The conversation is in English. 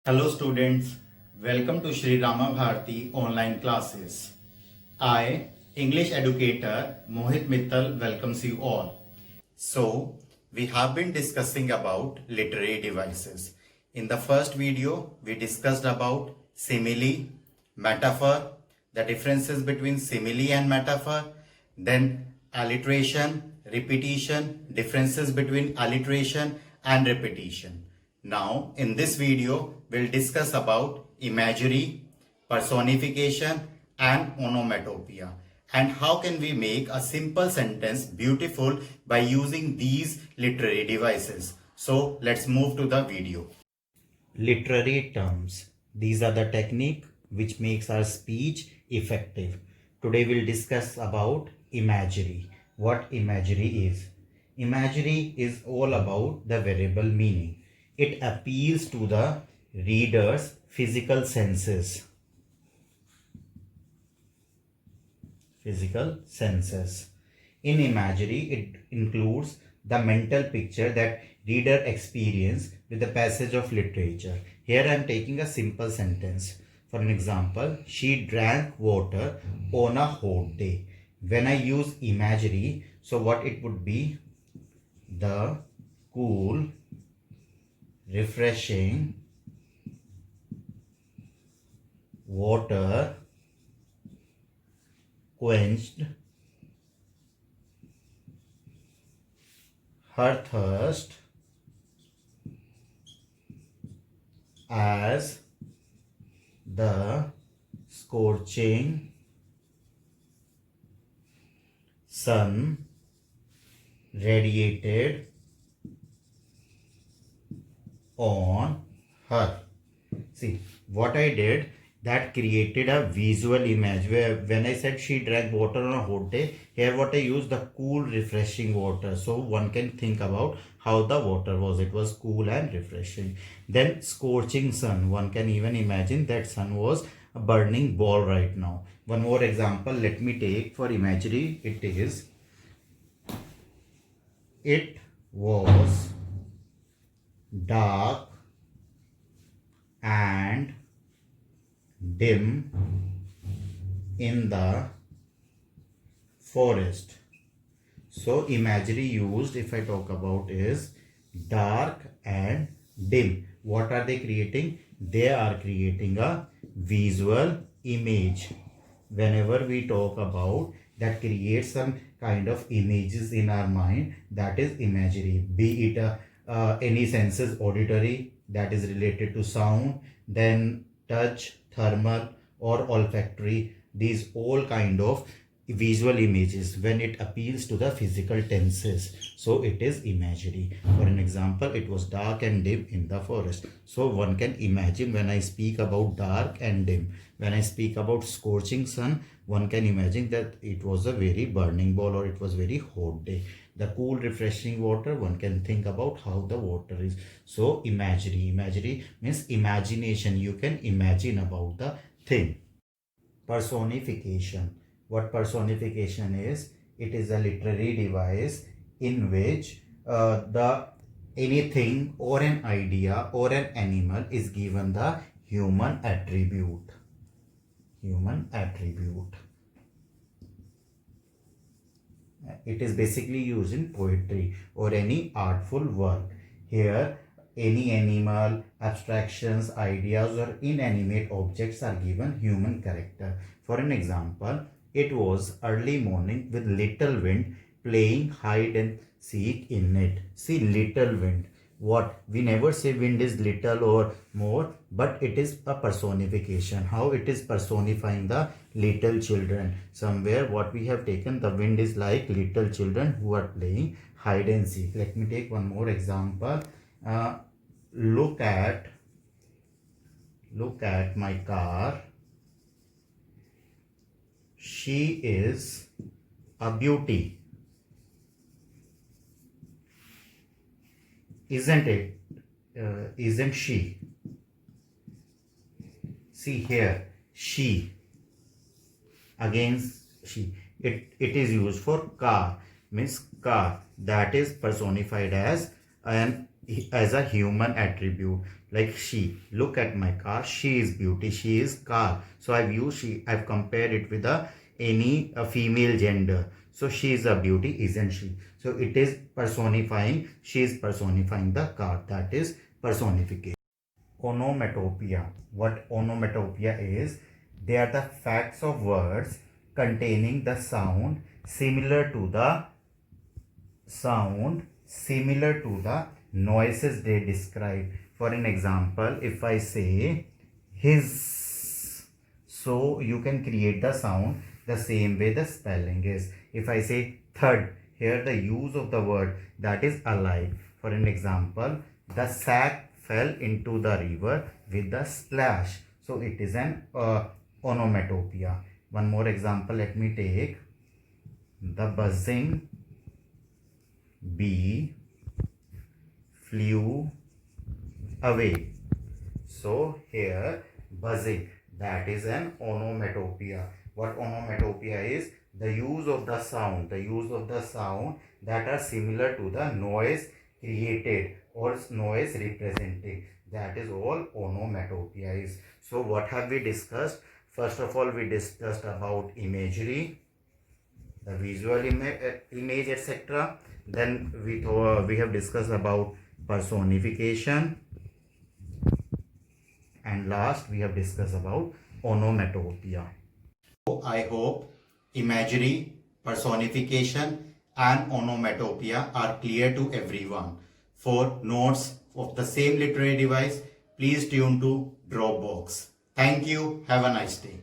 Hello students, welcome to Sri Rama Bharati online classes. I, English educator Mohit Mittal welcomes you all. So, we have been discussing about literary devices. In the first video, we discussed about simile, metaphor, the differences between simile and metaphor, then alliteration, repetition, differences between alliteration and repetition. Now, in this video, we'll discuss about imagery, personification, and onomatopoeia. And how can we make a simple sentence beautiful by using these literary devices? So, let's move to the video. Literary terms. These are the technique which makes our speech effective. Today we'll discuss about imagery. What imagery is? Imagery is all about the variable meaning. It appeals to the reader's physical senses. In imagery, it includes the mental picture that reader experience with the passage of literature. Here I am taking a simple sentence. For an example, she drank water on a hot day. When I use imagery, so what it would be? The cool, refreshing water quenched her thirst as the scorching sun radiated on her. See, what I did, that created a visual image where when I said she drank water on a hot day, here what I used, the cool refreshing water. So one can think about how the water was. It was cool and refreshing. Then scorching sun. One can even imagine that sun was a burning ball right now. One more example let me take for imagery. It was dark and dim in the forest. So imagery used, if I talk about, is dark and dim. What are they creating? They are creating a visual image. Whenever we talk about that creates some kind of images in our mind, that is imagery. Be it any senses, auditory, that is related to sound, then touch, thermal or olfactory, these all kind of visual images when it appeals to the physical tenses, so it is imagery. For an example, it was dark and dim in the forest. So one can imagine when I speak about dark and dim, when I speak about scorching sun, one can imagine that it was a very burning ball or it was very hot day. The cool refreshing water, one can think about how the water is. So imagery means imagination. You can imagine about the thing. Personification. What personification is? It is a literary device in which the anything or an idea or an animal is given the human attribute. It is basically used in poetry or any artful work. Here, any animal, abstractions, ideas or inanimate objects are given human character. For an example, it was early morning with little wind playing hide and seek in it. See, little wind. What? We never say wind is little or more, but it is a personification. How it is personifying the little children. Somewhere what we have taken, the wind is like little children who are playing hide and seek. Let me take one more example. Look at my car. She is a beauty. Isn't it? Isn't she? See here, she. Against she. It is used for car. Means car. That is personified as a human attribute. Like she, look at my car, she is beauty, she is car. So I've used she, I've compared it with any female gender. So she is a beauty, isn't she? So it is personifying, she is personifying the car. That is personification. Onomatopoeia. What onomatopoeia is? They are the facts of words containing the sound similar to the noises they describe. For an example, if I say his, so you can create the sound the same way the spelling is. If I say third, here the use of the word, that is alive. For an example, the sack fell into the river with a splash. So it is an onomatopoeia. One more example, let me take. The buzzing bee flew away. So here buzzing, that is an onomatopoeia. What onomatopoeia is? The use of the sound that are similar to the noise created or noise represented. That is all onomatopoeia is. So what have we discussed? First of all, we discussed about imagery, the visual image, etc. Then we have discussed about personification, and last we have discussed about onomatopoeia. So I hope imagery, personification and onomatopoeia are clear to everyone. For notes of the same literary device, please tune to Dropbox. Thank you. Have a nice day.